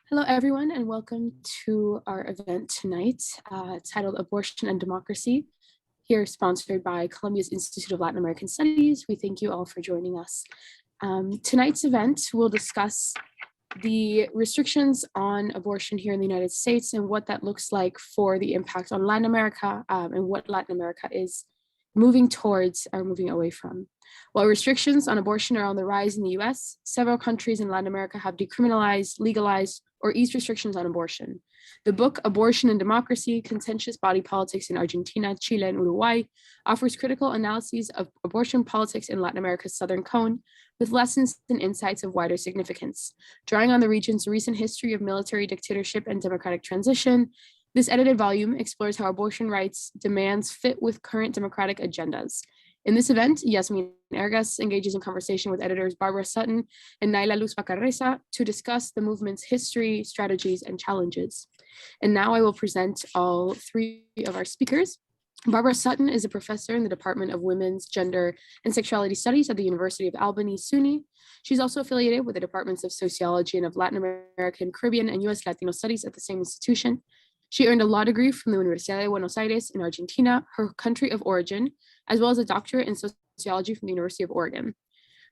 Hello, everyone, and welcome to our event tonight titled Abortion and Democracy, here sponsored by Columbia's Institute of Latin American Studies. We thank you all for joining us. Tonight's event will discuss the restrictions on abortion here in the United States and what that looks like for the impact on Latin America and what Latin America is moving towards or moving away from. While restrictions on abortion are on the rise in the US, several countries in Latin America have decriminalized, legalized, or eased restrictions on abortion. The book Abortion and Democracy, Contentious Body Politics in Argentina, Chile, and Uruguay offers critical analyses of abortion politics in Latin America's Southern Cone, with lessons and insights of wider significance. Drawing on the region's recent history of military dictatorship and democratic transition, this edited volume explores how abortion rights demands fit with current democratic agendas. In this event, Yasmine Ergas engages in conversation with editors Barbara Sutton and Nayla Vacarezza to discuss the movement's history, strategies, and challenges. And now I will present all three of our speakers. Barbara Sutton is a professor in the Department of Women's, Gender, and Sexuality Studies at the University of Albany, SUNY. She's also affiliated with the Departments of Sociology and of Latin American, Caribbean, and U.S. Latino Studies at the same institution. She earned a law degree from the Universidad de Buenos in Argentina, her country of origin, as well as a doctorate in sociology from the University of Oregon.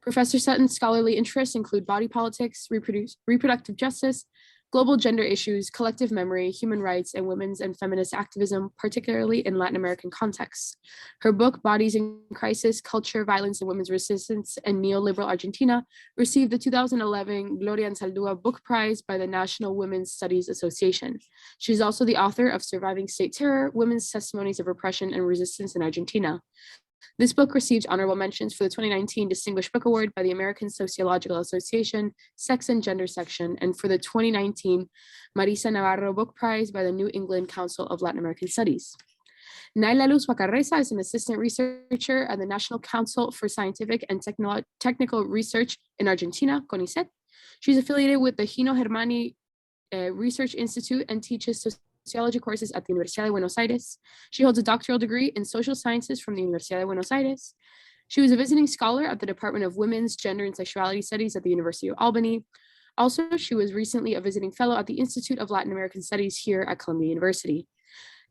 Professor Sutton's scholarly interests include body politics, reproductive justice, global gender issues, collective memory, human rights, and women's and feminist activism, particularly in Latin American contexts. Her book, Bodies in Crisis, Culture, Violence, and Women's Resistance in Neoliberal Argentina, received the 2011 Gloria Anzaldúa Book Prize by the National Women's Studies Association. She's also the author of Surviving State Terror, Women's Testimonies of Repression and Resistance in Argentina. This book received honorable mentions for the 2019 Distinguished Book Award by the American Sociological Association, Sex and Gender Section, and for the 2019 Marisa Navarro Book Prize by the New England Council of Latin American Studies. Nayla Vacarezza is an assistant researcher at the National Council for Scientific and Technical Research in Argentina, CONICET. She's affiliated with the Gino Germani Research Institute and teaches sociology courses at the Universidad de Buenos Aires. She holds a doctoral degree in social sciences from the Universidad de Buenos Aires. She was a visiting scholar at the Department of Women's, Gender, and Sexuality Studies at the University of Albany. Also, she was recently a visiting fellow at the Institute of Latin American Studies here at Columbia University.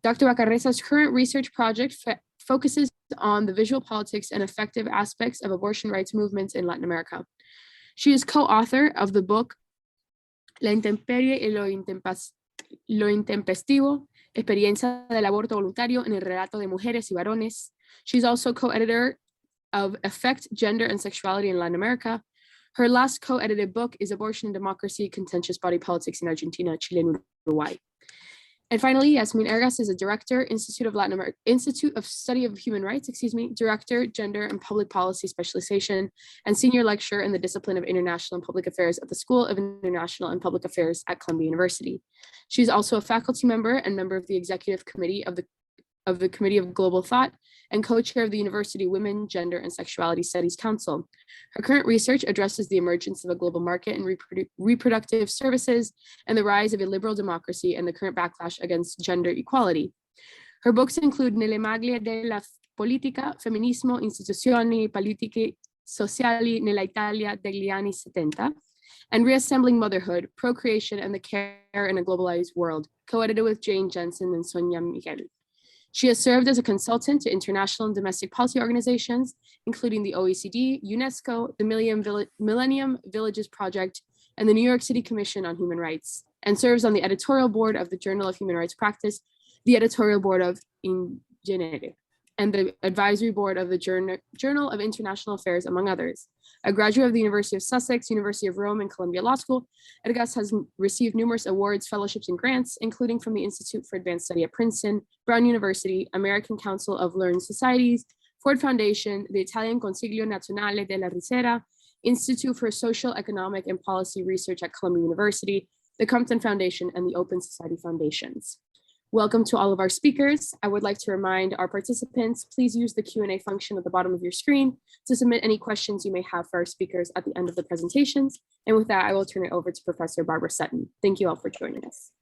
Dr. Vacarezza's current research project focuses on the visual politics and effective aspects of abortion rights movements in Latin America. She is co-author of the book La intemperie y lo intempestivo, experiencia del aborto voluntario en el relato de mujeres y varones. She's also co-editor of Affect, Gender, and Sexuality in Latin America. Her last co-edited book is Abortion and Democracy, Contentious Body Politics in Argentina, Chile, and Uruguay. And finally, Yasmine Ergas is a director, Institute of Study of Human Rights, Director, Gender and Public Policy Specialization, and Senior Lecturer in the Discipline of International and Public Affairs at the School of International and Public Affairs at Columbia University. She's also a faculty member and member of the Executive Committee of the Committee of Global Thought and co-chair of the University Women, Gender, and Sexuality Studies Council. Her current research addresses the emergence of a global market in reproductive services and the rise of a liberal democracy and the current backlash against gender equality. Her books include Nelle maglie della politica, feminismo, istituzioni, politiche sociali nella Italia degli anni 70, and Reassembling Motherhood, Procreation, and the Care in a Globalized World, co-edited with Jane Jensen and Sonia Miguel. She has served as a consultant to international and domestic policy organizations, including the OECD, UNESCO, the Millennium Villages Project, and the New York City Commission on Human Rights, and serves on the editorial board of the Journal of Human Rights Practice, the editorial board of In Genere, and the advisory board of the Journal of International Affairs, among others. A graduate of the University of Sussex, University of Rome, and Columbia Law School, Ergas has received numerous awards, fellowships, and grants, including from the Institute for Advanced Study at Princeton, Brown University, American Council of Learned Societies, Ford Foundation, the Italian Consiglio Nazionale della Ricerca, Institute for Social, Economic, and Policy Research at Columbia University, the Compton Foundation, and the Open Society Foundations. Welcome to all of our speakers. I would like to remind our participants, please use the Q&A function at the bottom of your screen to submit any questions you may have for our speakers at the end of the presentations. And with that, I will turn it over to Professor Barbara Sutton. Thank you all for joining us.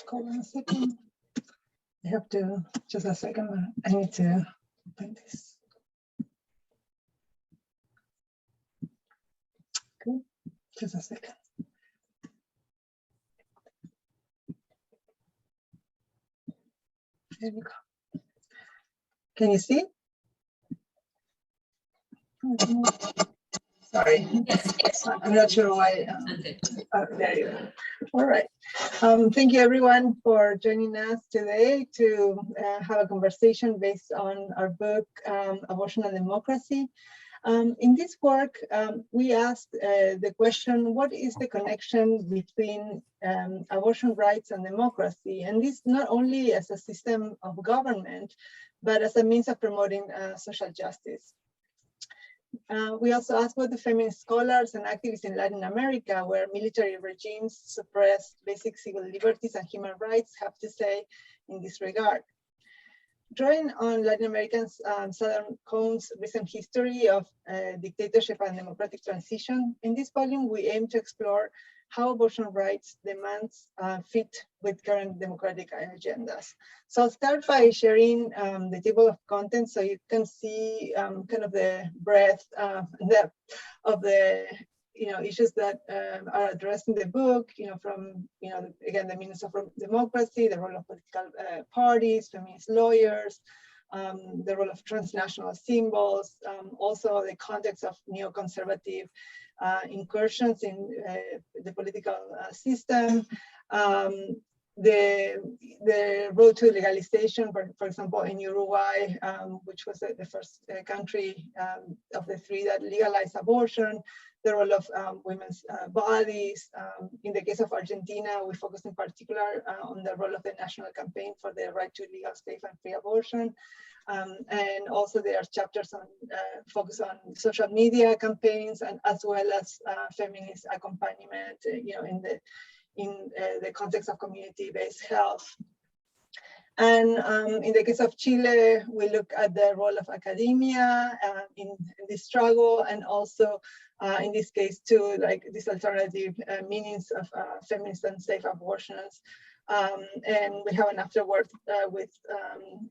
Hold on a second. I have to, just a second, I need to open this. Just a second. There we go. Can you see? Sorry, I'm not sure why. There you go. All right. Thank you everyone for joining us today to have a conversation based on our book, Abortion and Democracy. In this work, we asked the question, what is the connection between abortion rights and democracy? And this not only as a system of government, but as a means of promoting social justice. We also asked what the feminist scholars and activists in Latin America, where military regimes suppress basic civil liberties and human rights, have to say in this regard. Drawing on Latin America's Southern Cone's recent history of dictatorship and democratic transition, in this volume we aim to explore how abortion rights demands fit with current democratic agendas. So I'll start by sharing the table of contents so you can see kind of the breadth and depth of the issues that are addressed in the book, from, again, the meanings of democracy, the role of political parties, feminist lawyers, the role of transnational symbols, also the context of neoconservative incursions in the political system, the road to legalization, for example, in Uruguay, which was the first country of the three that legalized abortion, the role of women's bodies. In the case of Argentina, we focus in particular on the role of the national campaign for the right to legal, safe, and free abortion. And also there are chapters on focus on social media campaigns, and as well as feminist accompaniment, in the context of community-based health. And in the case of Chile, we look at the role of academia in this struggle, and also in this case too, like these alternative meanings of feminist and safe abortions. And we have an afterword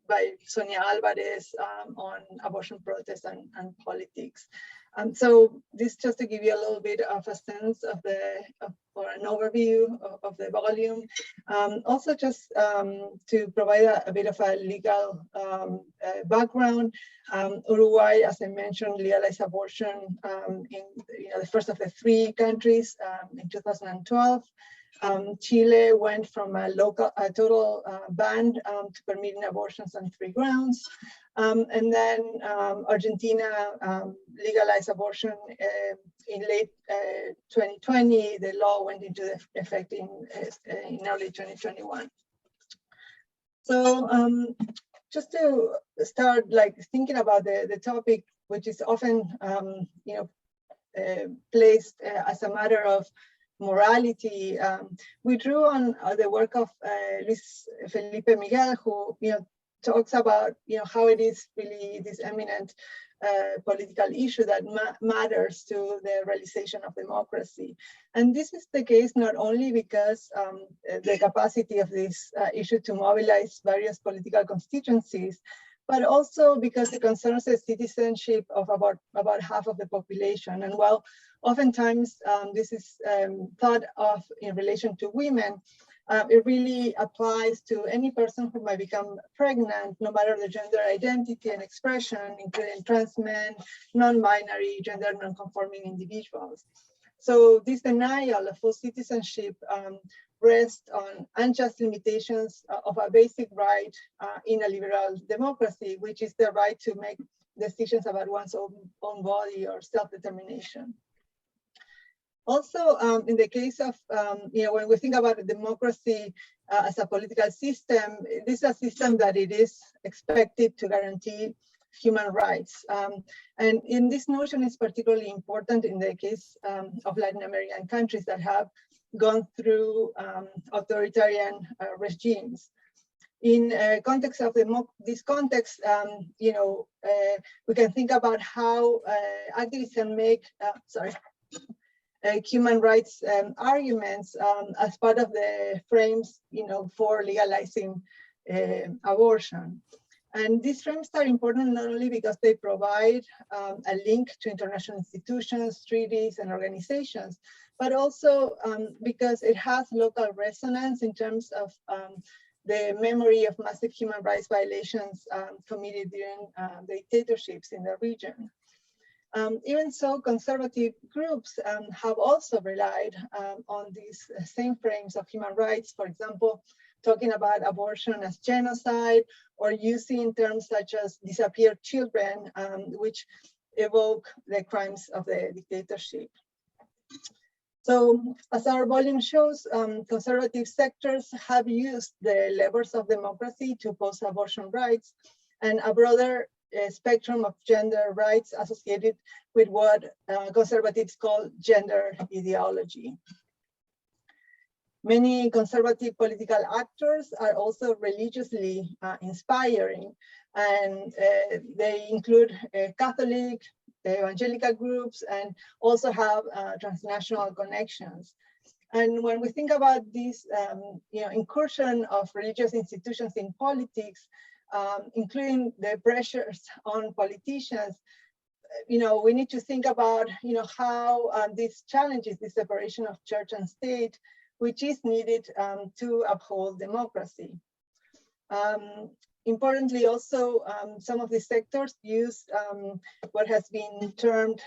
by Sonia Alvarez on abortion protests and politics. So this just to give you a little bit of a sense of or an overview of the volume. Also just to provide a bit of a legal background. Uruguay, as I mentioned, legalized abortion in the first of the three countries in 2012. Chile went from a total ban to permitting abortions on 3 grounds. And then Argentina legalized abortion in late 2020. The law went into effect in early 2021. So just to start thinking about the topic, which is often placed as a matter of morality, we drew on the work of Luis Felipe Miguel, who talks about how it is really this eminent political issue that matters to the realization of democracy. And this is the case not only because the capacity of this issue to mobilize various political constituencies, but also because it concerns the citizenship of about half of the population. And while oftentimes this is thought of in relation to women, it really applies to any person who might become pregnant, no matter the gender identity and expression, including trans men, non-binary, gender non-conforming individuals. So this denial of full citizenship rests on unjust limitations of a basic right in a liberal democracy, which is the right to make decisions about one's own body or self-determination. Also, in the case of, when we think about a democracy as a political system, this is a system that it is expected to guarantee human rights. And in this notion is particularly important in the case of Latin American countries that have gone through authoritarian regimes. In context of this context, we can think about how activists can make, human rights arguments as part of the frames, for legalizing abortion. And these frames are important not only because they provide a link to international institutions, treaties, and organizations, but also because it has local resonance in terms of the memory of massive human rights violations committed during dictatorships in the region. Even so, conservative groups have also relied on these same frames of human rights, for example, talking about abortion as genocide, or using terms such as disappeared children, which evoke the crimes of the dictatorship. So as our volume shows, conservative sectors have used the levers of democracy to oppose abortion rights and a broader spectrum of gender rights associated with what conservatives call gender ideology. Many conservative political actors are also religiously inspiring, and they include Catholic, evangelical groups, and also have transnational connections. And when we think about this incursion of religious institutions in politics, including the pressures on politicians, we need to think about how this challenges the separation of church and state, which is needed to uphold democracy. Importantly, also, some of these sectors use what has been termed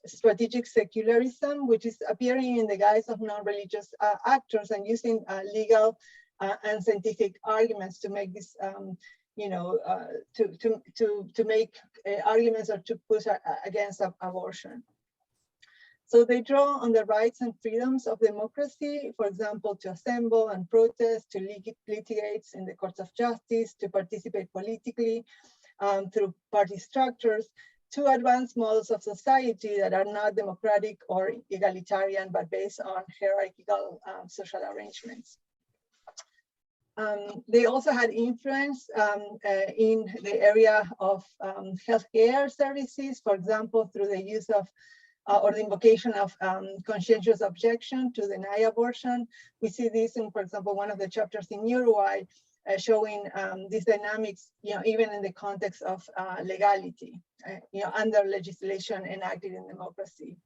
strategic secularism, which is appearing in the guise of non-religious actors and using legal and scientific arguments to make this, to make arguments or to push against abortion. So they draw on the rights and freedoms of democracy, for example, to assemble and protest, to litigate in the courts of justice, to participate politically through party structures, to advance models of society that are not democratic or egalitarian, but based on hierarchical social arrangements. They also had influence in the area of healthcare services, for example, through the use of or the invocation of conscientious objection to deny abortion. We see this in, for example, one of the chapters in Uruguay, showing these dynamics, even in the context of legality, under legislation enacted in democracy.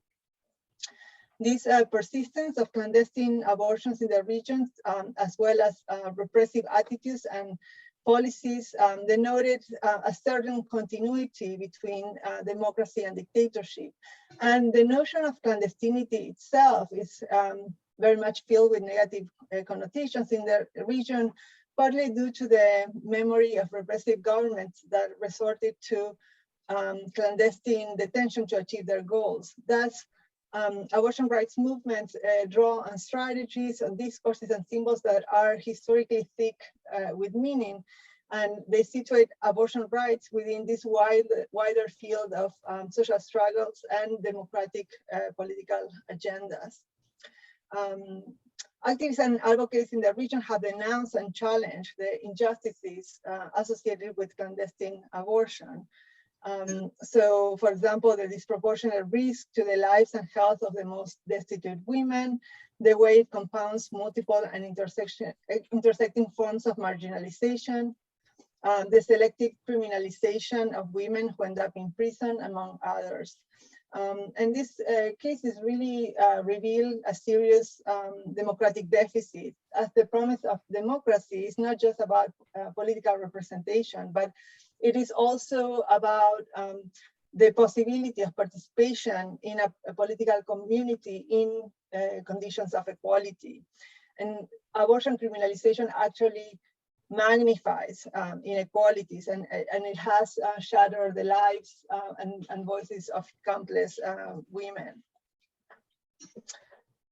This persistence of clandestine abortions in the regions, as well as repressive attitudes and policies, denoted a certain continuity between democracy and dictatorship. And the notion of clandestinity itself is very much filled with negative connotations in the region, partly due to the memory of repressive governments that resorted to clandestine detention to achieve their goals. Thus, abortion rights movements draw on strategies, on discourses and symbols that are historically thick with meaning, and they situate abortion rights within this wider field of social struggles and democratic political agendas. Activists and advocates in the region have denounced and challenged the injustices associated with clandestine abortion. So, for example, the disproportionate risk to the lives and health of the most destitute women, the way it compounds multiple and intersecting forms of marginalization, the selective criminalization of women who end up in prison, among others. And this cases really reveal a serious democratic deficit, as the promise of democracy is not just about political representation, but it is also about the possibility of participation in a political community in conditions of equality. And abortion criminalization actually magnifies inequalities, and it has shattered the lives and voices of countless women.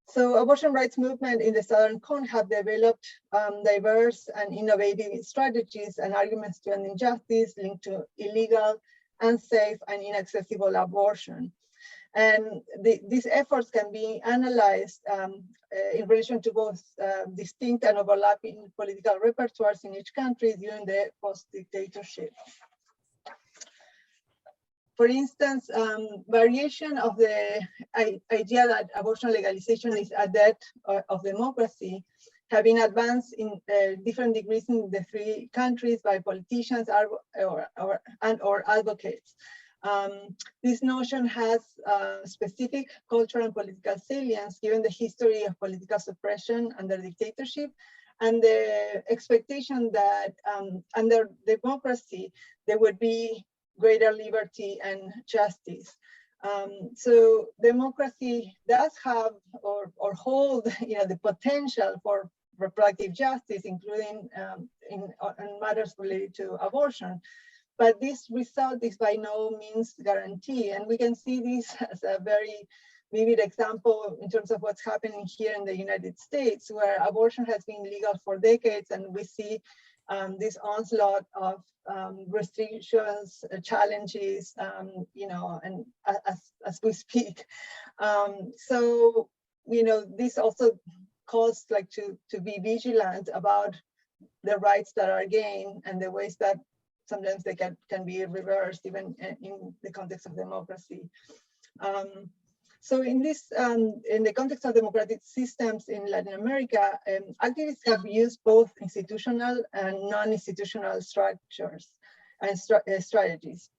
So abortion rights movement in the Southern Cone have developed diverse and innovative strategies and arguments to end injustice linked to illegal, unsafe, and inaccessible abortion. And these efforts can be analyzed in relation to both distinct and overlapping political repertoires in each country during the post-dictatorship. For instance, variation of the idea that abortion legalization is a debt of democracy have been advanced in different degrees in the three countries by politicians or advocates. This notion has specific cultural and political salience given the history of political suppression under dictatorship and the expectation that under democracy there would be greater liberty and justice. So democracy does have or hold the potential for reproductive justice, including in matters related to abortion. But this result is by no means guaranteed. And we can see this as a very vivid example in terms of what's happening here in the United States, where abortion has been legal for decades, and we see this onslaught of restrictions, challenges, and as we speak. So, this also calls to be vigilant about the rights that are gained and the ways that sometimes they can be reversed even in the context of democracy. So in this, in the context of democratic systems in Latin America, activists have used both institutional and non-institutional structures and strategies.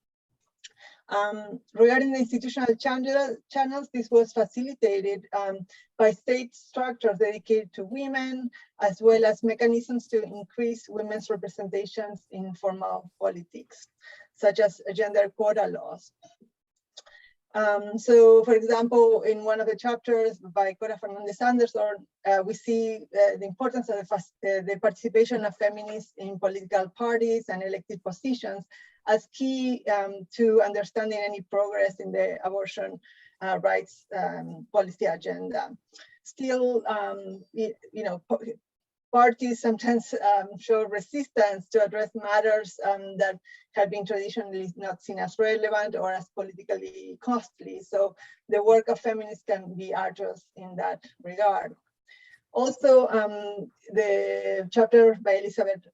Regarding the institutional channels, this was facilitated by state structures dedicated to women, as well as mechanisms to increase women's representations in formal politics, such as gender quota laws. So, for example, in one of the chapters by Cora Fernandez-Anderson, we see the importance of the participation of feminists in political parties and elected positions as key to understanding any progress in the abortion rights policy agenda. Still, parties sometimes show resistance to address matters that have been traditionally not seen as relevant or as politically costly. So the work of feminists can be arduous in that regard. Also, the chapter by Elizabeth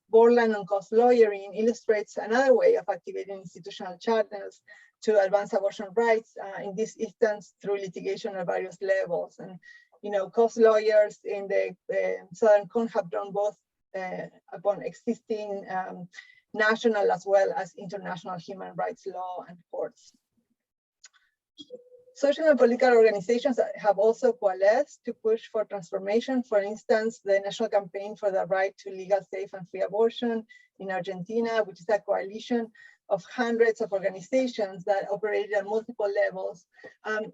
Borland on cost lawyering illustrates another way of activating institutional channels to advance abortion rights, in this instance through litigation at various levels. And cost lawyers in the Southern Cone have drawn both upon existing national as well as international human rights law and courts. Social and political organizations have also coalesced to push for transformation. For instance, the National Campaign for the Right to Legal, Safe, and Free Abortion in Argentina, which is a coalition of hundreds of organizations that operate at multiple levels,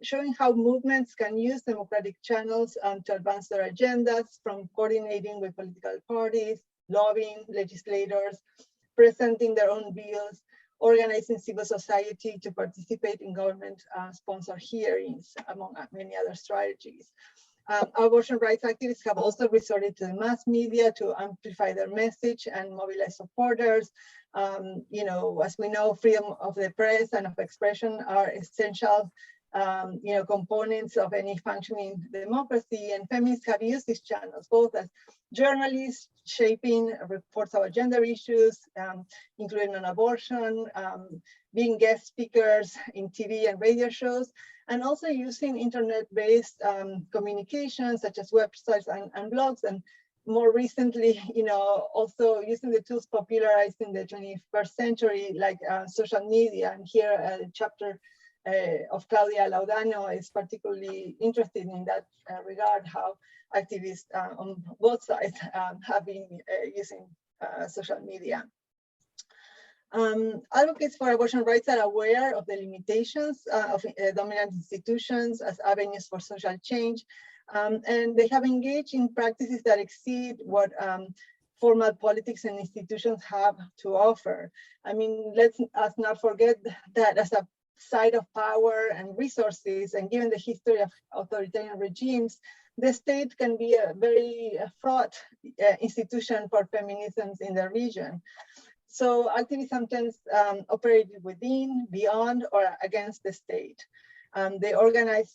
showing how movements can use democratic channels to advance their agendas, from coordinating with political parties, lobbying legislators, presenting their own bills, organizing civil society to participate in government-sponsored hearings, among many other strategies. Abortion rights activists have also resorted to the mass media to amplify their message and mobilize supporters. As we know, freedom of the press and of expression are essential components of any functioning democracy, and feminists have used these channels both as journalists shaping reports about gender issues, including on abortion, being guest speakers in TV and radio shows, and also using internet-based communications such as websites and blogs, and more recently, also using the tools popularized in the 21st century, like social media. And here a chapter of Claudia Laudano is particularly interested in that regard, how activists on both sides have been using social media. Advocates for abortion rights are aware of the limitations of dominant institutions as avenues for social change, and they have engaged in practices that exceed what formal politics and institutions have to offer. I mean, let's not forget that as a site of power and resources, and given the history of authoritarian regimes, the state can be a very fraught institution for feminisms in the region. So activists sometimes operate within, beyond, or against the state. They organize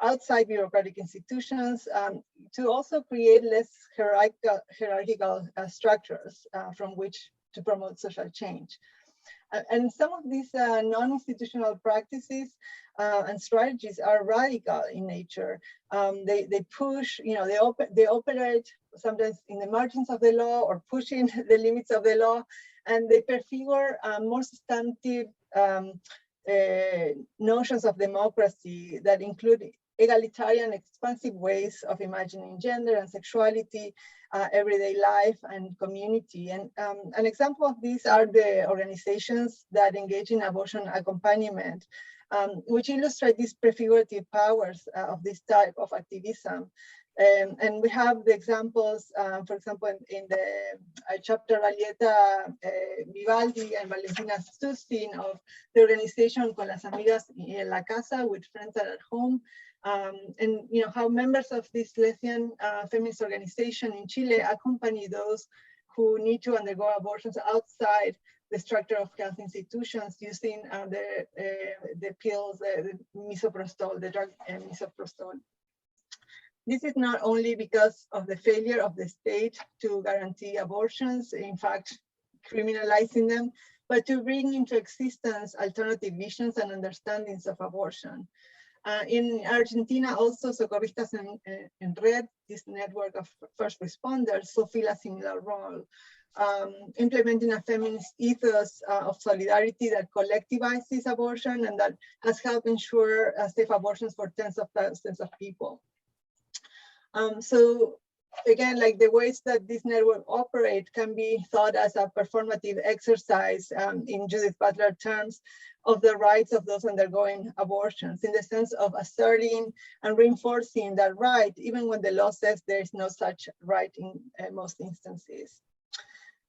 outside bureaucratic institutions to also create less hierarchical structures from which to promote social change. And some of these non-institutional practices and strategies are radical in nature. They push, they operate sometimes in the margins of the law or pushing the limits of the law, and they prefigure more substantive notions of democracy that include egalitarian, expansive ways of imagining gender and sexuality, everyday life and community. And an example of these are the organizations that engage in abortion accompaniment, which illustrate these prefigurative powers of this type of activism. And we have the examples, for example, in the chapter Valieta Vivaldi and Valentina Sustin of the organization Con las Amigas en la Casa, with friends that are at home. And how members of this lesbian feminist organization in Chile accompany those who need to undergo abortions outside the structure of health institutions using the pills, the misoprostol, the drug misoprostol. This is not only because of the failure of the state to guarantee abortions, in fact, criminalizing them, but to bring into existence alternative visions and understandings of abortion. In Argentina, also, Socorristas en Red, this network of first responders, fulfill a similar role, implementing a feminist ethos of solidarity that collectivizes abortion and that has helped ensure safe abortions for tens of thousands of people. So again, like the ways that this network operate can be thought as a performative exercise in Judith Butler terms of the rights of those undergoing abortions, in the sense of asserting and reinforcing that right, even when the law says there is no such right in most instances.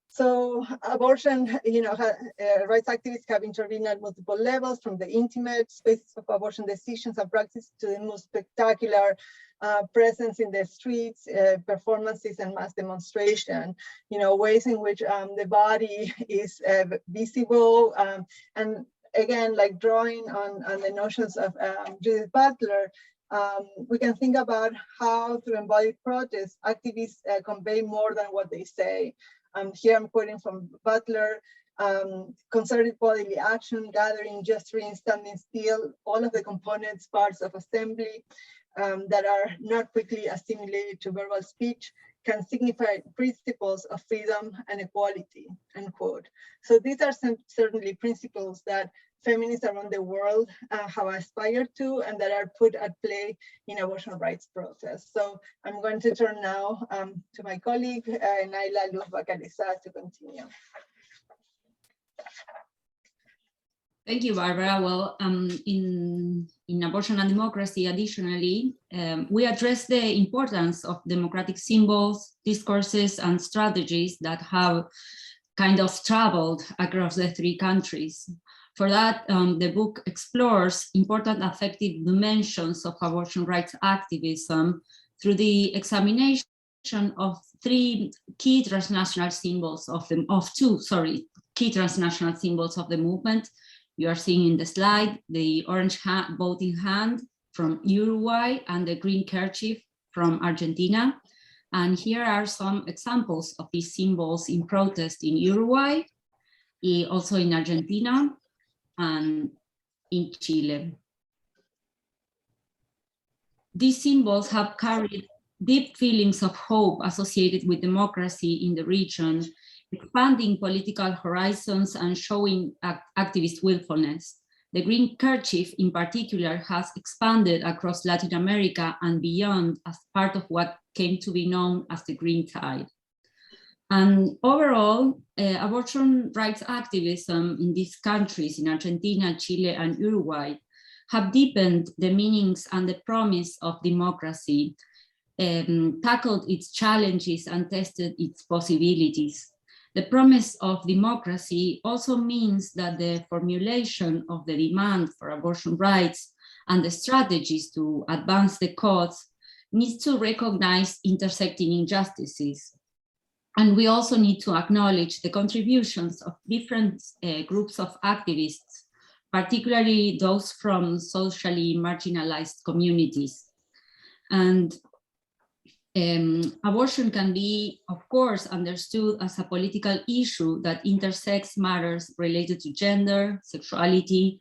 So abortion, rights activists have intervened at multiple levels, from the intimate spaces of abortion decisions and practice to the most spectacular presence in the streets, performances and mass demonstration, ways in which the body is visible. And again, like drawing on the notions of Judith Butler, we can think about how through embodied protest, activists convey more than what they say. Here I'm quoting from Butler: concerted bodily action, gathering, gesturing, standing still, all of the components, parts of assembly that are not quickly assimilated to verbal speech can signify principles of freedom and equality, end quote. So these are certainly principles that feminists around the world have aspired to and that are put at play in abortion rights process. So I'm going to turn now to my colleague, Nayla Vacarezza, to continue. Thank you, Barbara. Well, in Abortion and Democracy, additionally, we address the importance of democratic symbols, discourses, and strategies that have kind of traveled across the three countries. For that, the book explores important affective dimensions of abortion rights activism through the examination of key transnational symbols key transnational symbols of the movement. You are seeing in the slide the orange voting hand from Uruguay and the green kerchief from Argentina. And here are some examples of these symbols in protest in Uruguay, also in Argentina, and in Chile. These symbols have carried deep feelings of hope associated with democracy in the region, expanding political horizons and showing activist willfulness. The green kerchief in particular has expanded across Latin America and beyond as part of what came to be known as the Green Tide. And overall, abortion rights activism in these countries, in Argentina, Chile, and Uruguay, have deepened the meanings and the promise of democracy, tackled its challenges and tested its possibilities. The promise of democracy also means that the formulation of the demand for abortion rights and the strategies to advance the cause needs to recognize intersecting injustices. And we also need to acknowledge the contributions of different groups of activists, particularly those from socially marginalized communities. And abortion can be, of course, understood as a political issue that intersects matters related to gender, sexuality,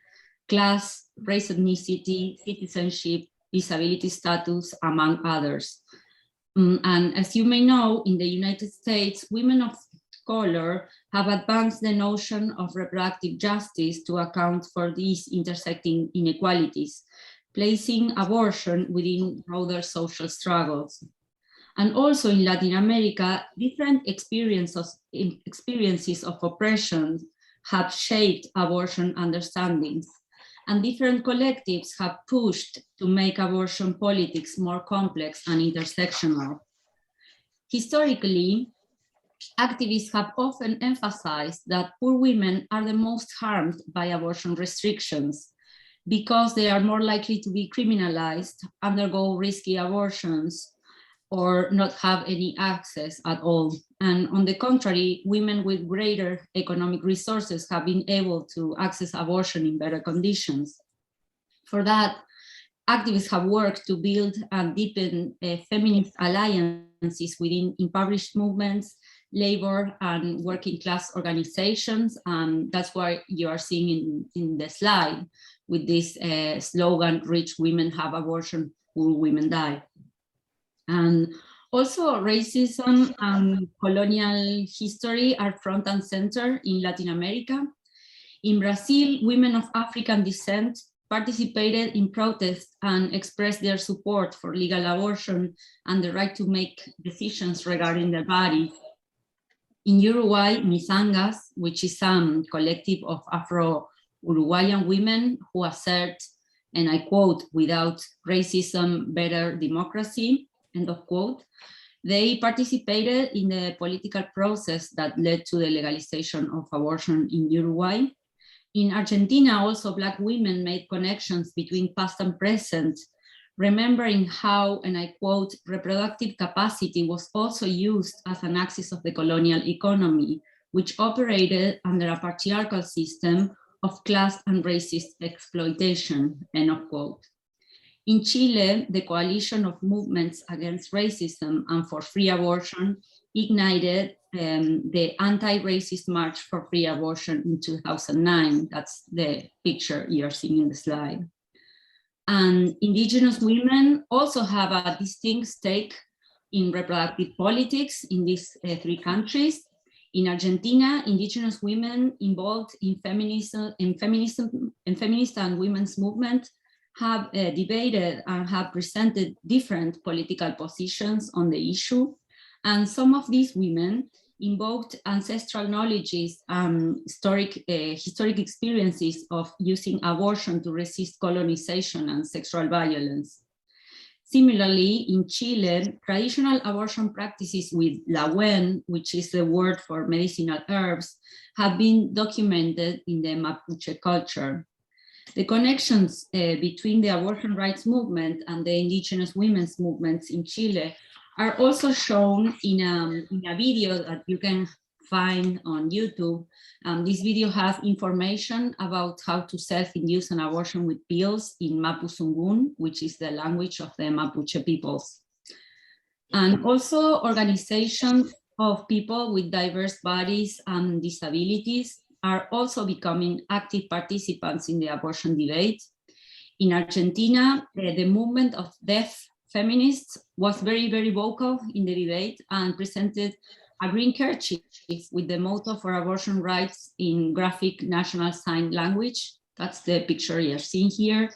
class, race, ethnicity, citizenship, disability status, among others. And as you may know, in the United States, women of color have advanced the notion of reproductive justice to account for these intersecting inequalities, placing abortion within broader social struggles. And also in Latin America, different experiences of oppression have shaped abortion understandings, and different collectives have pushed to make abortion politics more complex and intersectional. Historically, activists have often emphasized that poor women are the most harmed by abortion restrictions because they are more likely to be criminalized, undergo risky abortions, or not have any access at all. And on the contrary, women with greater economic resources have been able to access abortion in better conditions. For that, activists have worked to build and deepen feminist alliances within impoverished movements, labor and working class organizations. And that's why you are seeing in the slide with this slogan, rich women have abortion, poor women die. And also racism and colonial history are front and center in Latin America. In Brazil, women of African descent participated in protests and expressed their support for legal abortion and the right to make decisions regarding their body. In Uruguay, Misangas, which is a collective of Afro-Uruguayan women who assert, and I quote, without racism, better democracy, end of quote. They participated in the political process that led to the legalization of abortion in Uruguay. In Argentina, also Black women made connections between past and present, remembering how, and I quote, reproductive capacity was also used as an axis of the colonial economy, which operated under a patriarchal system of class and racist exploitation, end of quote. In Chile, the coalition of movements against racism and for free abortion ignited the anti-racist March for Free Abortion in 2009. That's the picture you're seeing in the slide. And indigenous women also have a distinct stake in reproductive politics in these three countries. In Argentina, indigenous women involved in feminist and women's movement have debated and have presented different political positions on the issue. And some of these women invoked ancestral knowledges and historic experiences of using abortion to resist colonization and sexual violence. Similarly, in Chile, traditional abortion practices with lawen, which is the word for medicinal herbs, have been documented in the Mapuche culture. The connections between the abortion rights movement and the indigenous women's movements in Chile are also shown in a video that you can find on YouTube. This video has information about how to self-induce an abortion with pills in Mapuzungun, which is the language of the Mapuche peoples. And also organizations of people with diverse bodies and disabilities are also becoming active participants in the abortion debate. In Argentina, the movement of deaf feminists was very, very vocal in the debate and presented a green kerchief with the motto for abortion rights in graphic national sign language. That's the picture you're seeing here.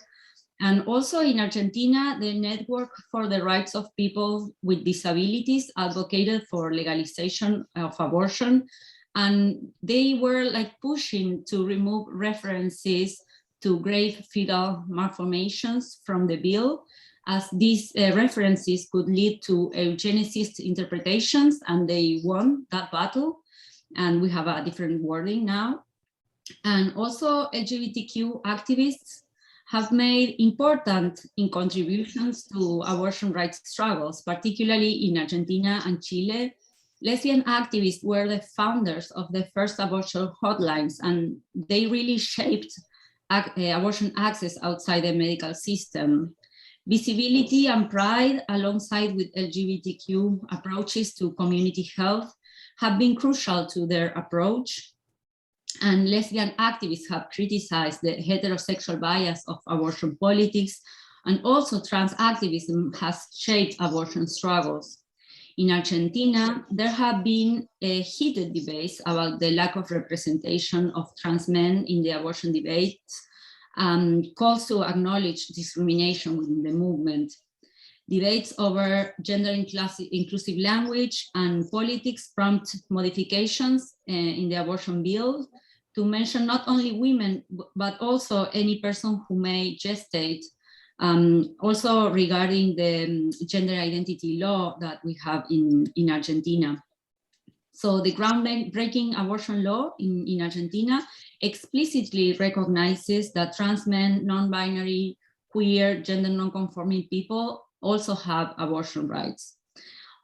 And also in Argentina, the Network for the Rights of People with Disabilities advocated for legalization of abortion. And they were like pushing to remove references to grave fetal malformations from the bill, as these references could lead to eugenicist interpretations, and they won that battle. And we have a different wording now. And also LGBTQ activists have made important contributions to abortion rights struggles, particularly in Argentina and Chile. Lesbian activists were the founders of the first abortion hotlines, and they really shaped abortion access outside the medical system. Visibility and pride, alongside with LGBTQ approaches to community health, have been crucial to their approach. And lesbian activists have criticized the heterosexual bias of abortion politics, and also trans activism has shaped abortion struggles. In Argentina, there have been heated debates about the lack of representation of trans men in the abortion debates, calls to acknowledge discrimination within the movement. Debates over gender inclusive language and politics prompt modifications in the abortion bill to mention not only women, but also any person who may gestate. Also regarding the gender identity law that we have in Argentina. So the groundbreaking abortion law in Argentina explicitly recognizes that trans men, non-binary, queer, gender non-conforming people also have abortion rights.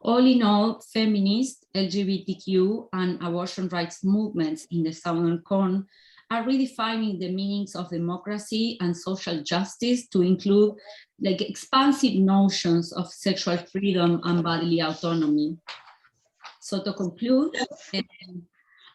All in all, feminist, LGBTQ, and abortion rights movements in the Southern Cone are redefining the meanings of democracy and social justice to include like expansive notions of sexual freedom and bodily autonomy. So to conclude,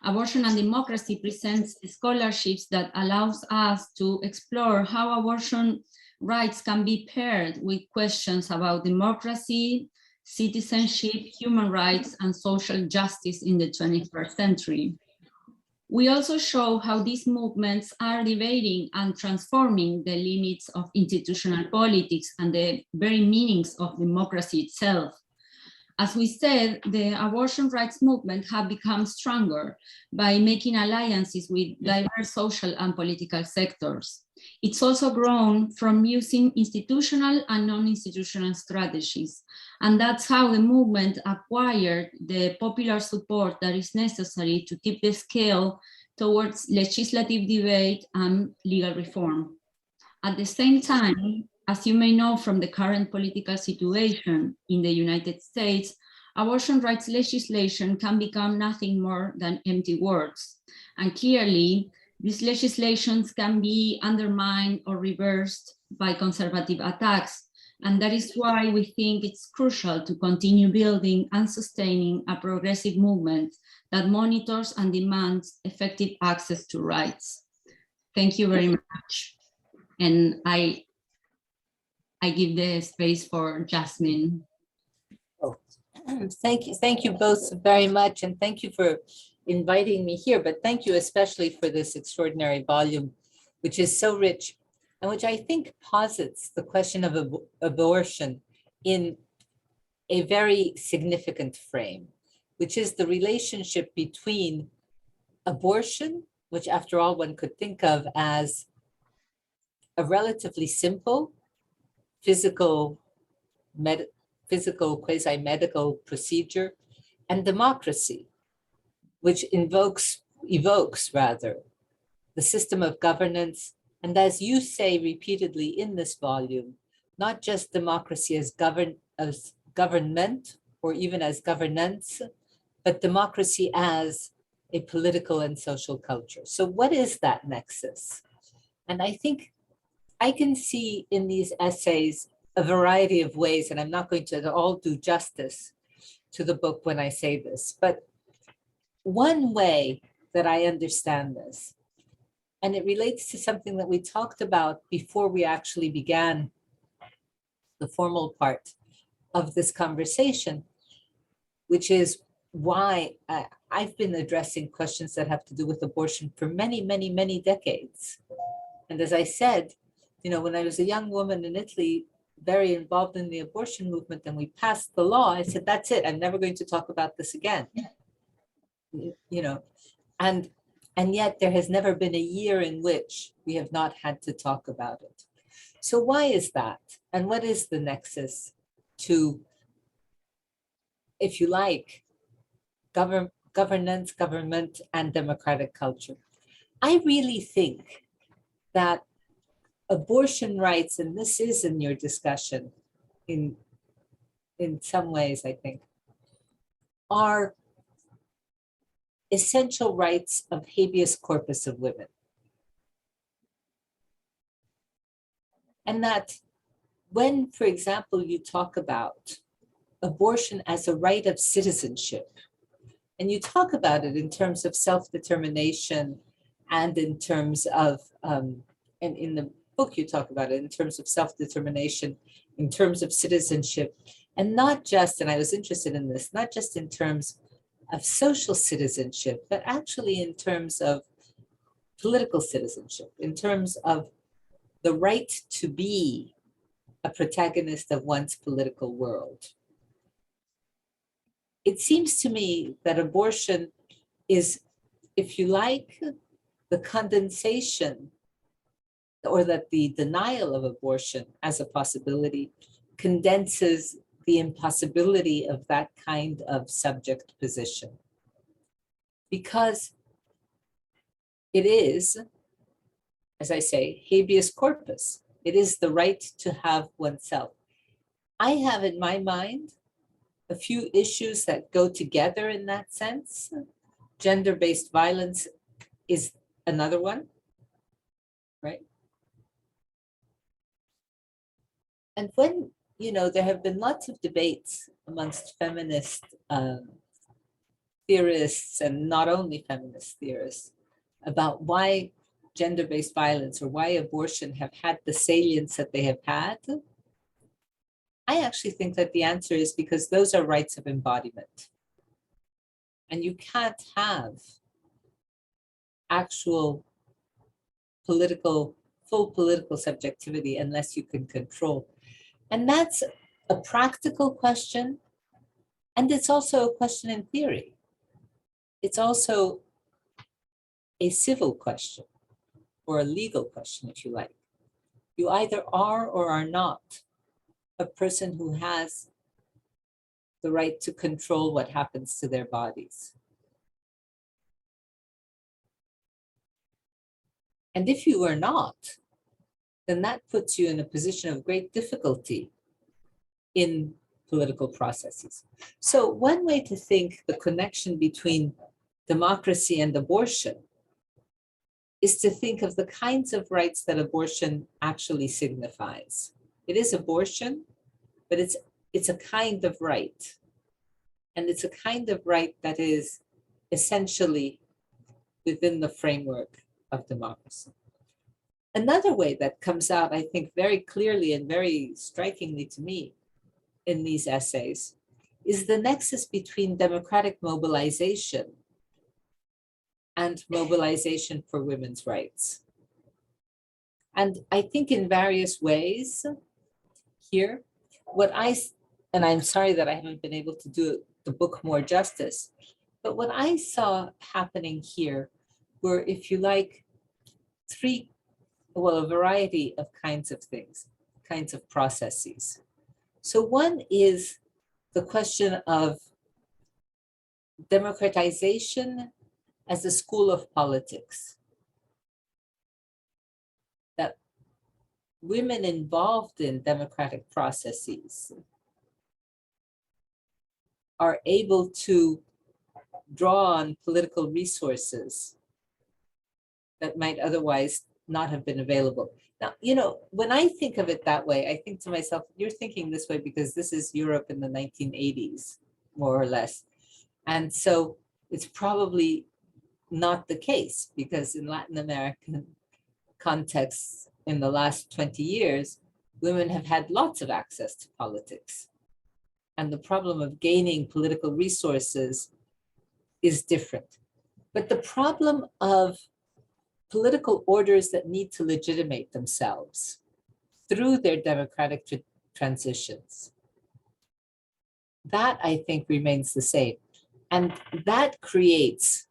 Abortion and Democracy presents scholarships that allows us to explore how abortion rights can be paired with questions about democracy, citizenship, human rights, and social justice in the 21st century. We also show how these movements are debating and transforming the limits of institutional politics and the very meanings of democracy itself. As we said, the abortion rights movement have become stronger by making alliances with diverse social and political sectors. It's also grown from using institutional and non-institutional strategies. And that's how the movement acquired the popular support that is necessary to tip the scale towards legislative debate and legal reform. At the same time, as you may know from the current political situation in the United States, abortion rights legislation can become nothing more than empty words. And clearly, these legislations can be undermined or reversed by conservative attacks. And that is why we think it's crucial to continue building and sustaining a progressive movement that monitors and demands effective access to rights. Thank you very much. And I give the space for Yasmine. Oh, thank you both very much, and thank you for inviting me here, but thank you especially for this extraordinary volume, which is so rich and which I think posits the question of abortion in a very significant frame, which is the relationship between abortion, which after all one could think of as a relatively simple physical quasi-medical procedure, and democracy, which evokes the system of governance, and as you say repeatedly in this volume, not just democracy as government or even as governance, but democracy as a political and social culture. So what is that nexus? And I think I can see in these essays a variety of ways, and I'm not going to at all do justice to the book when I say this, but one way that I understand this, and it relates to something that we talked about before we actually began the formal part of this conversation, which is why I've been addressing questions that have to do with abortion for many, many, many decades. And as I said, you know, when I was a young woman in Italy, very involved in the abortion movement, and we passed the law, I said, that's it, I'm never going to talk about this again. You know, and yet there has never been a year in which we have not had to talk about it. So why is that? And what is the nexus to, if you like, governance, government, and democratic culture? I really think that abortion rights, and this is in your discussion in some ways, I think, are essential rights of habeas corpus of women. And that when, for example, you talk about abortion as a right of citizenship, and you talk about it in terms of self-determination and in terms of, and in the book you talk about it in terms of self-determination, in terms of citizenship, And not just, and I was interested in this, not just in terms of social citizenship, but actually in terms of political citizenship, in terms of the right to be a protagonist of one's political world. It seems to me that abortion is, if you like, the condensation, or that the denial of abortion as a possibility condenses the impossibility of that kind of subject position. Because it is, as I say, habeas corpus. It is the right to have oneself. I have in my mind a few issues that go together in that sense. Gender-based violence is another one, right? And when, there have been lots of debates amongst feminist theorists, and not only feminist theorists, about why gender-based violence or why abortion have had the salience that they have had. I actually think that the answer is because those are rights of embodiment. And you can't have actual full political subjectivity unless you can control. And that's a practical question. And it's also a question in theory. It's also a civil question, or a legal question, if you like. You either are or are not a person who has the right to control what happens to their bodies. And if you are not, then that puts you in a position of great difficulty in political processes. So one way to think the connection between democracy and abortion is to think of the kinds of rights that abortion actually signifies. It is abortion, but it's a kind of right. And it's a kind of right that is essentially within the framework of democracy. Another way that comes out, I think, very clearly and very strikingly to me in these essays is the nexus between democratic mobilization and mobilization for women's rights. And I think in various ways here, and I'm sorry that I haven't been able to do the book more justice, but what I saw happening here were, if you like, a variety of kinds of things, kinds of processes. So one is the question of democratization as a school of politics. That women involved in democratic processes are able to draw on political resources that might otherwise not have been available. Now, when I think of it that way, I think to myself, you're thinking this way because this is Europe in the 1980s, more or less. And so it's probably not the case, because in Latin American contexts in the last 20 years, women have had lots of access to politics. And the problem of gaining political resources is different. But the problem of political orders that need to legitimate themselves through their democratic transitions, that I think remains the same. And that creates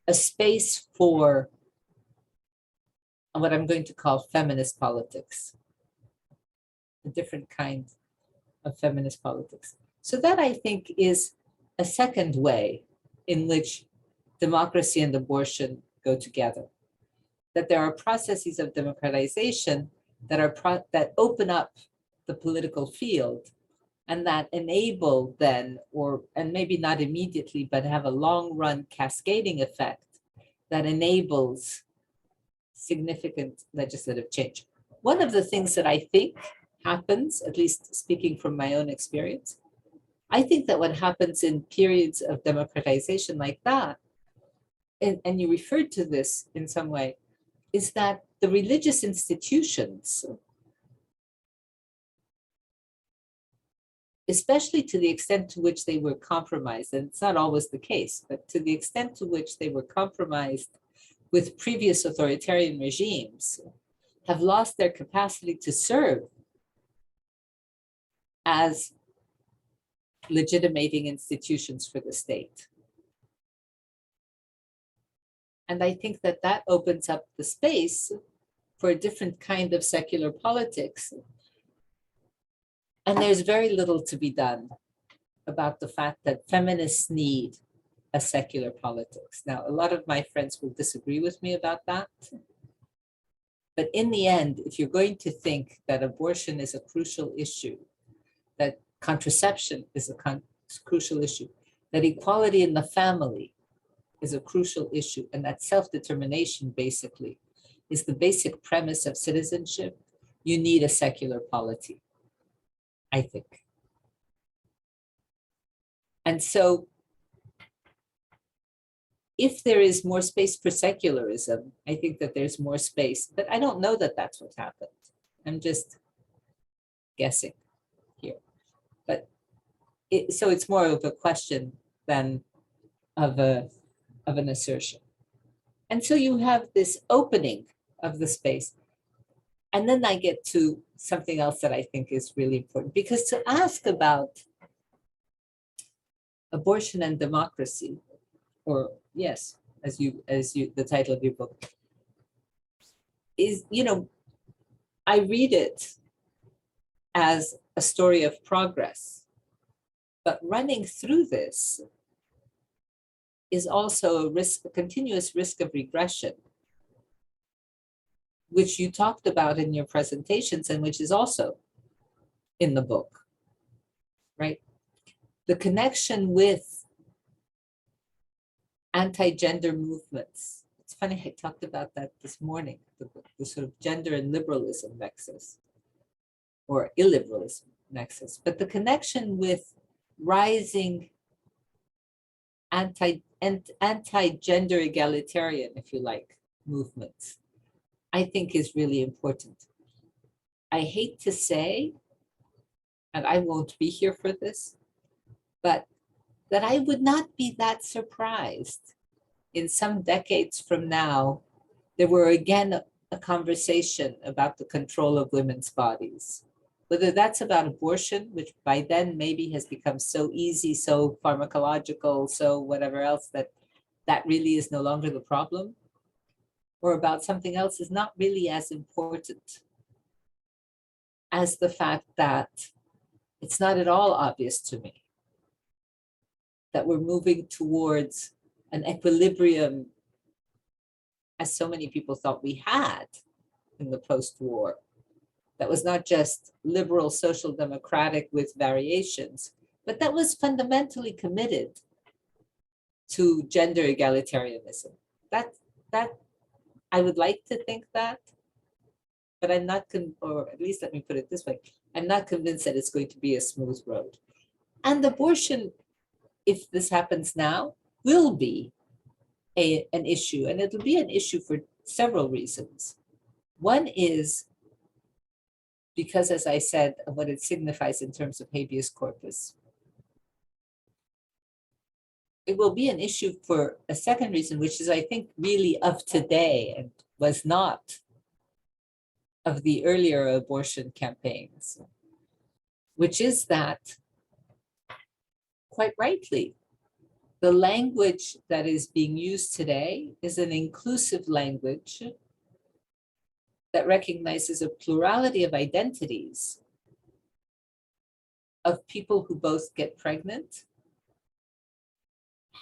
a space for what I'm going to call feminist politics, a different kind of feminist politics. So that, I think, is a second way in which democracy and abortion go together. That there are processes of democratization that open up the political field and that enable then, and maybe not immediately, but have a long-run cascading effect that enables significant legislative change. One of the things that I think happens, at least speaking from my own experience, I think that what happens in periods of democratization like that, and you referred to this in some way, is that the religious institutions especially to the extent to which they were compromised, and it's not always the case, but to the extent to which they were compromised with previous authoritarian regimes, have lost their capacity to serve as legitimating institutions for the state. And I think that that opens up the space for a different kind of secular politics. And there's very little to be done about the fact that feminists need a secular politics. Now, a lot of my friends will disagree with me about that. But in the end, if you're going to think that abortion is a crucial issue, that contraception is a crucial issue, that equality in the family is a crucial issue, and that self-determination basically is the basic premise of citizenship, you need a secular polity, I think. And so if there is more space for secularism, I think that there's more space, but I don't know that that's what happened. I'm just guessing here. But so it's more of a question than of an assertion. And so you have this opening of the space. And then I get to something else that I think is really important, because to ask about abortion and democracy, or yes, as you the title of your book is, I read it as a story of progress, but running through this is also a continuous risk of regression, which you talked about in your presentations and which is also in the book, right? The connection with anti-gender movements. It's funny, I talked about that this morning, the sort of gender and liberalism nexus, or illiberalism nexus, but the connection with rising anti-gender egalitarian, if you like, movements, I think is really important. I hate to say, and I won't be here for this, but that I would not be that surprised in some decades from now, there were again a conversation about the control of women's bodies. Whether that's about abortion, which by then maybe has become so easy, so pharmacological, so whatever else, that really is no longer the problem, or about something else, is not really as important as the fact that it's not at all obvious to me that we're moving towards an equilibrium, as so many people thought we had in the post-war, that was not just liberal social democratic with variations, but that was fundamentally committed to gender egalitarianism. That I would like to think that, but I'm not, or at least let me put it this way, I'm not convinced that it's going to be a smooth road. And abortion, if this happens now, will be an issue, and it'll be an issue for several reasons. One is because, as I said, of what it signifies in terms of habeas corpus. It will be an issue for a second reason, which is, I think, really of today and was not of the earlier abortion campaigns, which is that, quite rightly, the language that is being used today is an inclusive language that recognizes a plurality of identities of people who both get pregnant,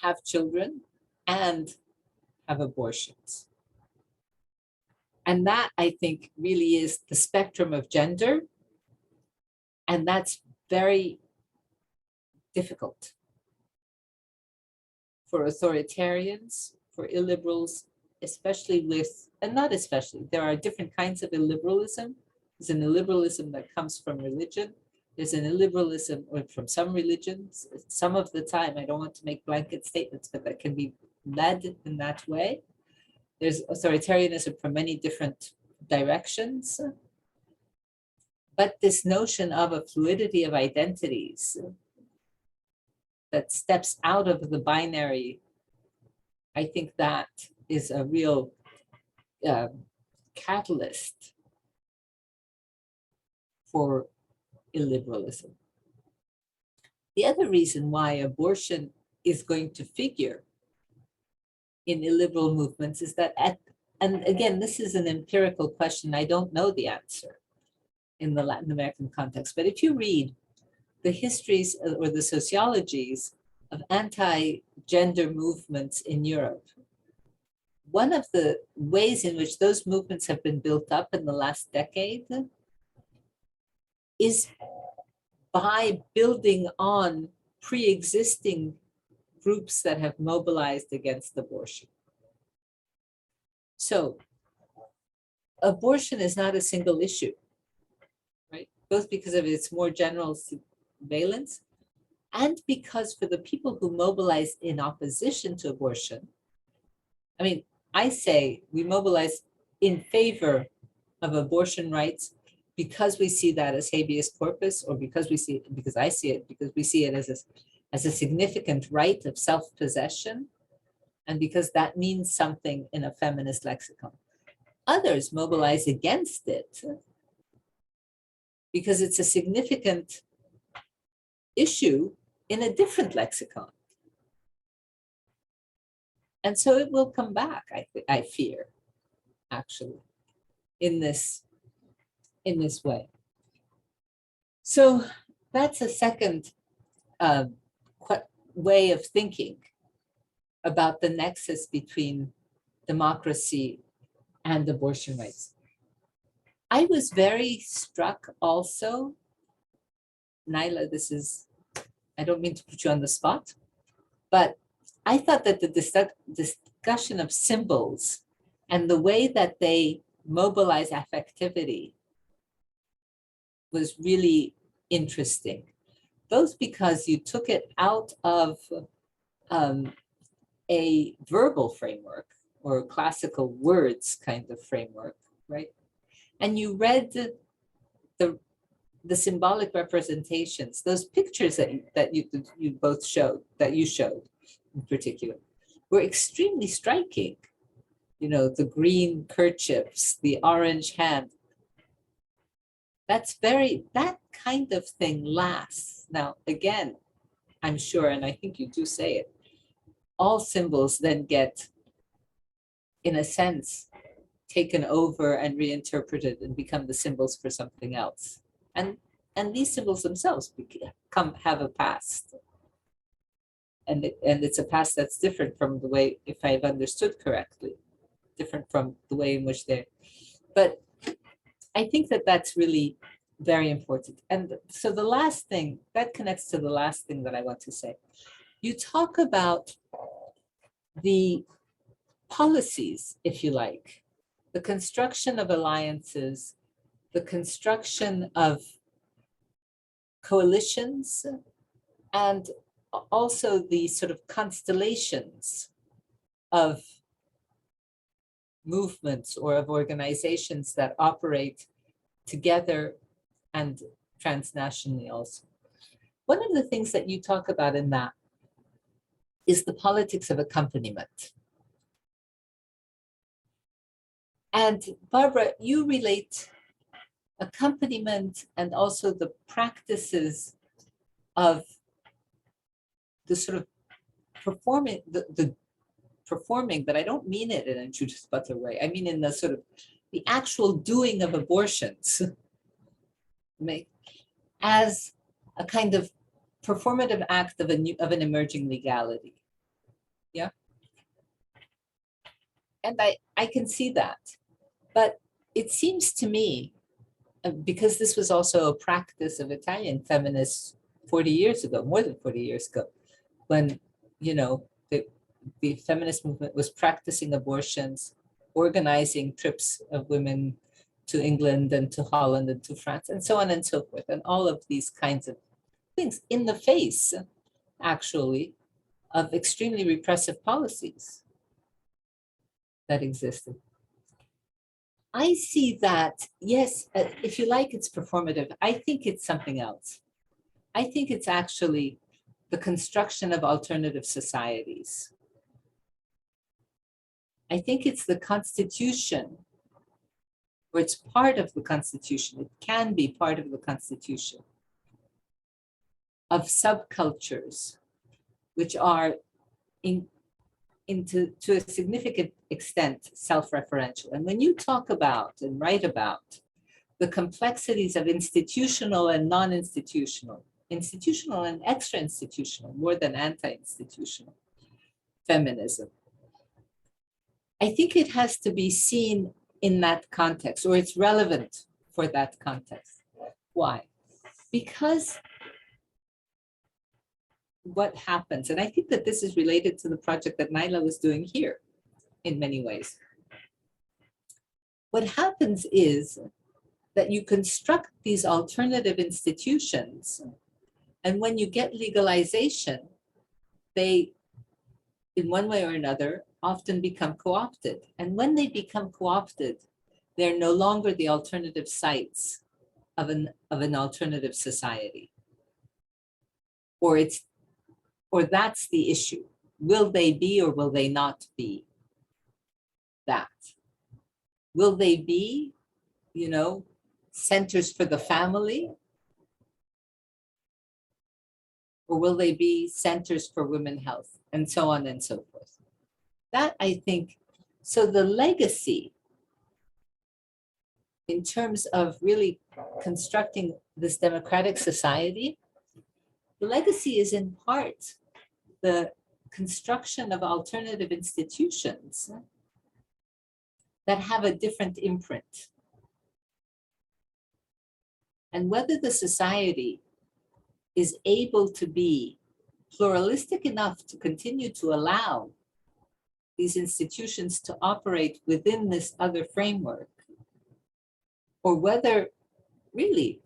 have children, and have abortions. And that, I think, really is the spectrum of gender. And that's very difficult for authoritarians, for illiberals, especially with, and not especially, there are different kinds of illiberalism. There's an illiberalism that comes from religion. There's an illiberalism from some religions. Some of the time, I don't want to make blanket statements, but that can be led in that way. There's authoritarianism from many different directions. But this notion of a fluidity of identities that steps out of the binary, I think that is a real catalyst for illiberalism. The other reason why abortion is going to figure in illiberal movements is that and again, this is an empirical question, I don't know the answer in the Latin American context, but if you read the histories or the sociologies of anti-gender movements in Europe, one of the ways in which those movements have been built up in the last decade is by building on pre-existing groups that have mobilized against abortion. So abortion is not a single issue, right? Both because of its more general surveillance and because for the people who mobilize in opposition to abortion, I mean, I say we mobilize in favor of abortion rights because we see that as habeas corpus, or because we see it, because I see it, because we see it as a significant right of self-possession, and because that means something in a feminist lexicon. Others mobilize against it because it's a significant issue in a different lexicon. And so it will come back, I fear, actually, in this way. So that's a second way of thinking about the nexus between democracy and abortion rights. I was very struck also, Nayla, I don't mean to put you on the spot, but I thought that the discussion of symbols and the way that they mobilize affectivity was really interesting, both because you took it out of a verbal framework or classical words kind of framework, right? And you read the symbolic representations, those pictures that you both showed, that you showed in particular, were extremely striking. You know, the green kerchiefs, the orange hand. That kind of thing lasts. Now, again, I'm sure, and I think you do say it, all symbols then get, in a sense, taken over and reinterpreted and become the symbols for something else. And these symbols themselves have a past. And it's a past that's different from the way, if I've understood correctly, different from the way in which they're, but I think that that's really very important. And so the last thing, that connects to the last thing that I want to say. You talk about the policies, if you like, the construction of alliances, the construction of coalitions, and also the sort of constellations of movements or of organizations that operate together and transnationally also. One of the things that you talk about in that is the politics of accompaniment. And Barbara, you relate accompaniment and also the practices of the sort of performing, the performing, but I don't mean it in a Judith Butler way. I mean in the sort of the actual doing of abortions as a kind of performative act of an emerging legality. Yeah. And I can see that. But it seems to me, because this was also a practice of Italian feminists 40 years ago, more than 40 years ago, when, you know, the feminist movement was practicing abortions, organizing trips of women to England and to Holland and to France and so on and so forth. And all of these kinds of things in the face, actually, of extremely repressive policies that existed. I see that, yes, if you like, it's performative. I think it's something else. I think it's actually the construction of alternative societies. I think it's the Constitution, or it's part of the Constitution. It can be part of the Constitution of subcultures, which are to a significant extent self-referential. And when you talk about and write about the complexities of institutional and non-institutional, institutional and extra-institutional, more than anti-institutional feminism, I think it has to be seen in that context, or it's relevant for that context. Why? Because what happens, and I think that this is related to the project that Nayla was doing here in many ways. What happens is that you construct these alternative institutions, and when you get legalization, they, in one way or another, often become co-opted. And when they become co-opted, they're no longer the alternative sites of an alternative society. Or that's the issue. Will they be or will they not be that? Will they be, centers for the family? Or will they be centers for women's health, and so on and so forth? That, I think, so the legacy in terms of really constructing this democratic society, the legacy is in part the construction of alternative institutions that have a different imprint. And whether the society is able to be pluralistic enough to continue to allow these institutions to operate within this other framework, or whether really,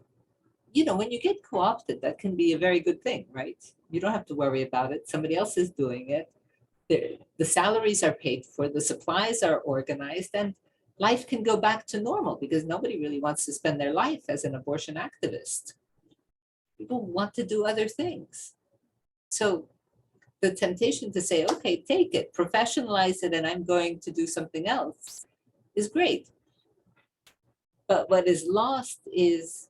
when you get co-opted, that can be a very good thing, right? You don't have to worry about it. Somebody else is doing it. The salaries are paid for, the supplies are organized, and life can go back to normal because nobody really wants to spend their life as an abortion activist. People want to do other things. So the temptation to say, okay, take it, professionalize it, and I'm going to do something else is great. But what is lost is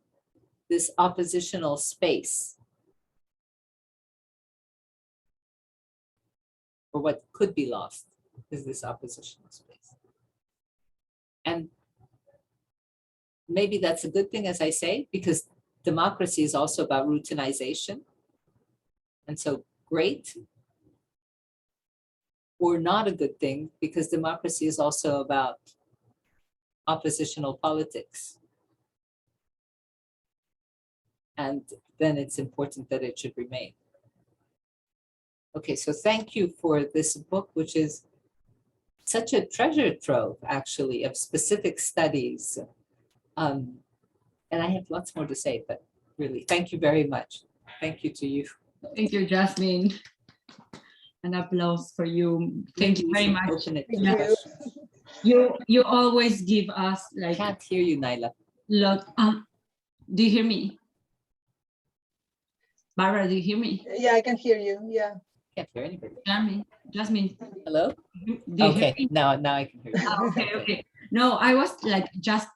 this oppositional space, or what could be lost is this oppositional space. And maybe that's a good thing, as I say, because democracy is also about routinization. And so great, or not a good thing, because democracy is also about oppositional politics. And then it's important that it should remain. Okay, so thank you for this book, which is such a treasure trove, actually, of specific studies. And I have lots more to say, but really, thank you very much. Thank you to you. Thank you, Yasmine. An applause for you. Thank you very much. You always give us like. I can't hear you, Nayla. Do you hear me? Barbara, do you hear me? Yeah, I can hear you. Yeah. Can't hear anybody. Yasmine. Hello? Do you hear me? Now I can hear you. Okay. No, I was like just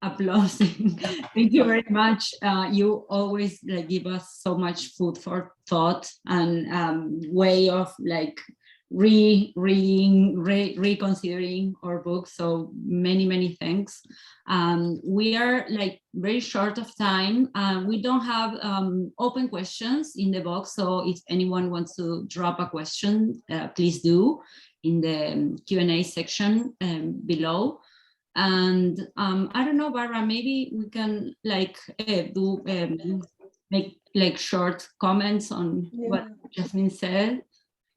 applauding. Thank you very much. You always like give us so much food for thought and way of like reconsidering our book. So many thanks. We are like very short of time. We don't have open questions in the box. So if anyone wants to drop a question, please do in the Q&A section below. And I don't know, Barbara, maybe we can like make like short comments on what Yasmine said.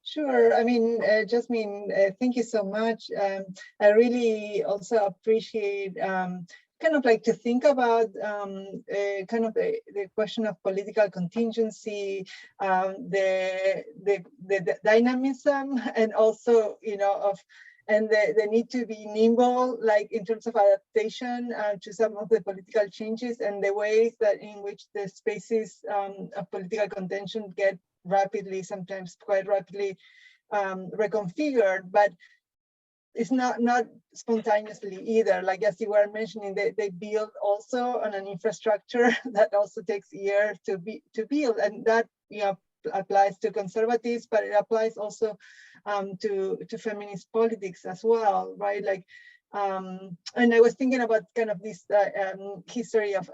Sure. I mean, Yasmine, thank you so much. I really also appreciate kind of like to think about kind of the question of political contingency, the dynamism, and also, of and they need to be nimble, like in terms of adaptation to some of the political changes and the ways that in which the spaces of political contention get rapidly, sometimes quite rapidly reconfigured, but it's not spontaneously either. Like as you were mentioning, they build also on an infrastructure that also takes years to build, and that applies to conservatives, but it applies also to feminist politics as well, right? Like, and I was thinking about kind of this history of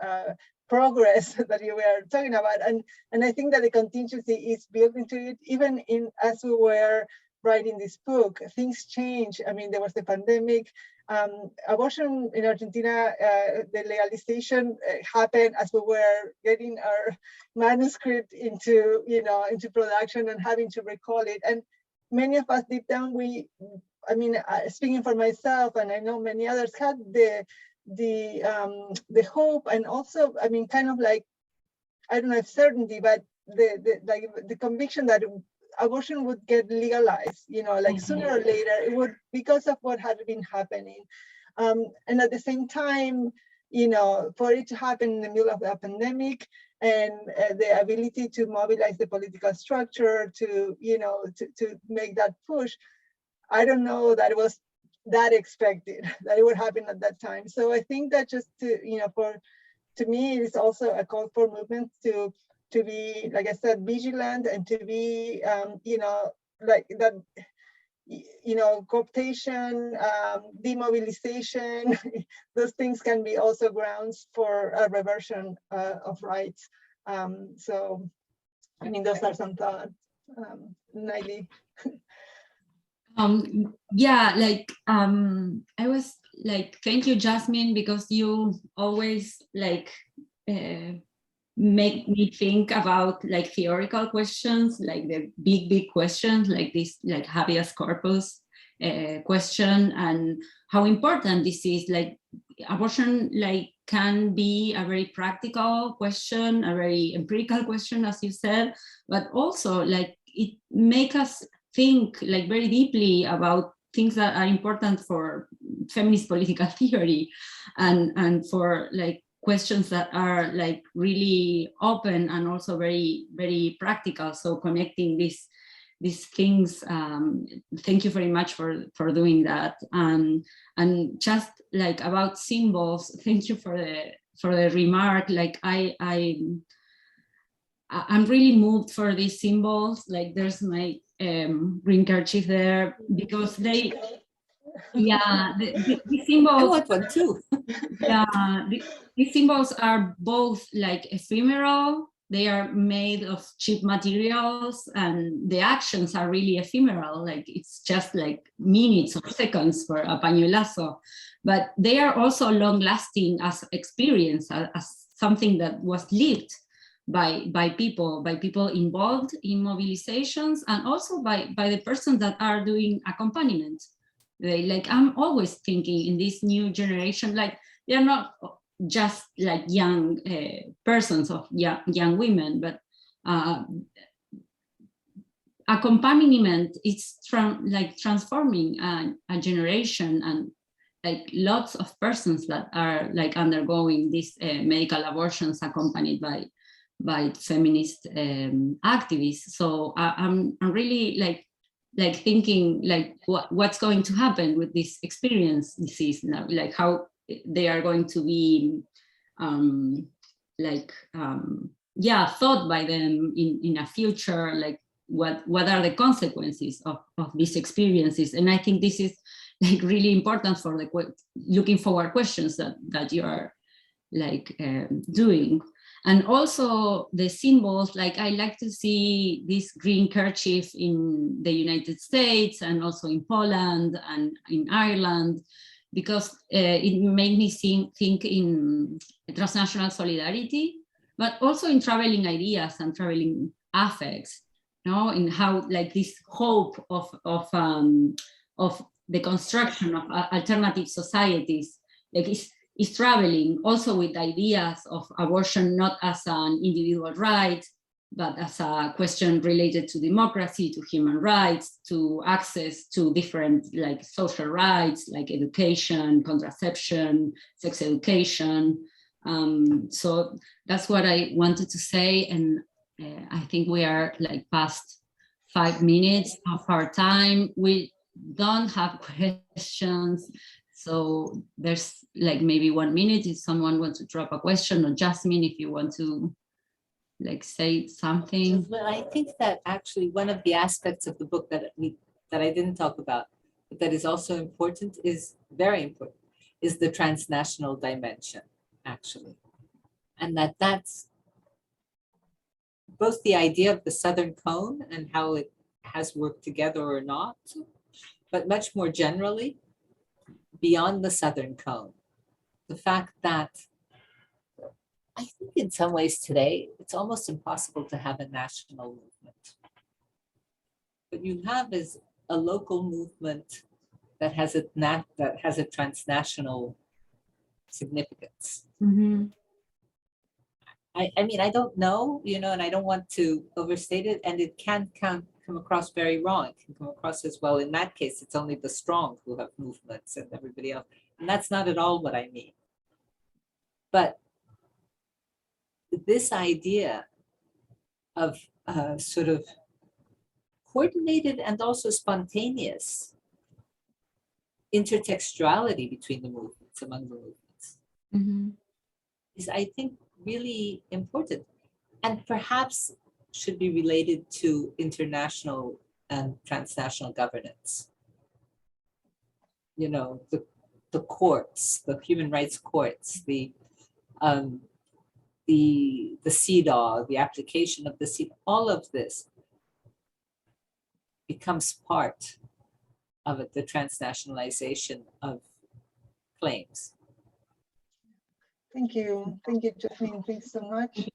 progress that you were talking about, and I think that the contingency is built into it, even as we were writing this book. Things change. I mean, there was the pandemic. Abortion in Argentina, the legalization happened as we were getting our manuscript into production and having to recall it. And many of us deep down, speaking for myself, and I know many others, had the hope, and also, I mean, kind of like, I don't know if certainty, but the conviction that abortion would get legalized, like sooner or later, it would, because of what had been happening. And at the same time, for it to happen in the middle of the pandemic, and the ability to mobilize the political structure to make that push, I don't know that it was that expected that it would happen at that time. So I think that just to me, it's also a call for movement to be, like I said, vigilant, and to be, like that, cooptation, demobilization, those things can be also grounds for a reversion of rights. So, I mean, those are some thoughts. Nayla. I was like, thank you, Yasmine, because you always make me think about like theoretical questions, like the big questions, like this, like habeas corpus question, and how important this is. Like abortion, like can be a very practical question, a very empirical question, as you said, but also like it makes us think like very deeply about things that are important for feminist political theory, and for like questions that are like really open and also very, very practical. So connecting these things, thank you very much for doing that. And just like about symbols, thank you for the remark. Like I'm really moved for these symbols. Like there's my green kerchief there, because they, the symbols. I want one too. These symbols are both like ephemeral. They are made of cheap materials, and the actions are really ephemeral. Like it's just like minutes or seconds for a pañuelazo, but they are also long-lasting as experience, as something that was lived by people involved in mobilizations, and also by the persons that are doing accompaniment. Like I'm always thinking in this new generation, like they're not just like young persons of young women, but accompaniment is transforming a generation, and like lots of persons that are like undergoing these medical abortions accompanied by feminist activists. So I'm really like thinking like what's going to happen with this disease now, like how they are going to be thought by them in a future, like what are the consequences of these experiences. And I think this is like really important for the looking forward questions that you are like doing. And also the symbols, like I like to see this green kerchief in the United States and also in Poland and in Ireland, because it made me think in transnational solidarity, but also in traveling ideas and traveling affects, in how like this hope of the construction of alternative societies, like is traveling also with ideas of abortion not as an individual right, but as a question related to democracy, to human rights, to access to different like social rights, like education, contraception, sex education. So that's what I wanted to say. And I think we are like past 5 minutes of our time. We don't have questions. So there's like maybe 1 minute if someone wants to drop a question, or Yasmine, if you want to like say something. Well, I think that actually one of the aspects of the book that I didn't talk about, but that is also important, is very important, is the transnational dimension, actually. And that's both the idea of the Southern Cone and how it has worked together or not, but much more generally, beyond the Southern Cone, the fact that I think in some ways today, it's almost impossible to have a national movement. What you have is a local movement that has a transnational significance. Mm-hmm. I mean, I don't know, and I don't want to overstate it, and it can come across very wrong. It can come across as, well, in that case, it's only the strong who have movements and everybody else. And that's not at all what I mean. But this idea of sort of coordinated and also spontaneous intertextuality between the movements, among the movements, Mm-hmm. is, I think, really important, and perhaps should be related to international and transnational governance. The courts, the human rights courts, the CEDAW, the application of the CEDAW, all of this becomes part of it, the transnationalization of claims. Thank you, Yasmine. Thanks so much.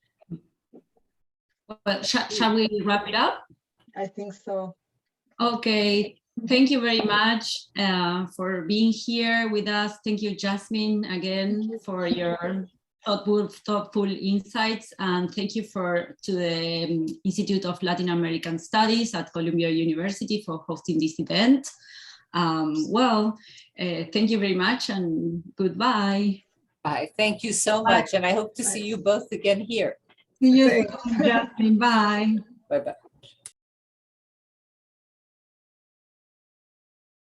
Well, shall we wrap it up? I think so. Okay, thank you very much for being here with us. Thank you, Yasmine, again, for your thoughtful insights, and thank you to the Institute of Latin American Studies at Columbia University for hosting this event. Thank you very much, and goodbye. Bye. Thank you so much, and I hope to see you both again here. See you soon, Yasmine. Bye. Bye-bye.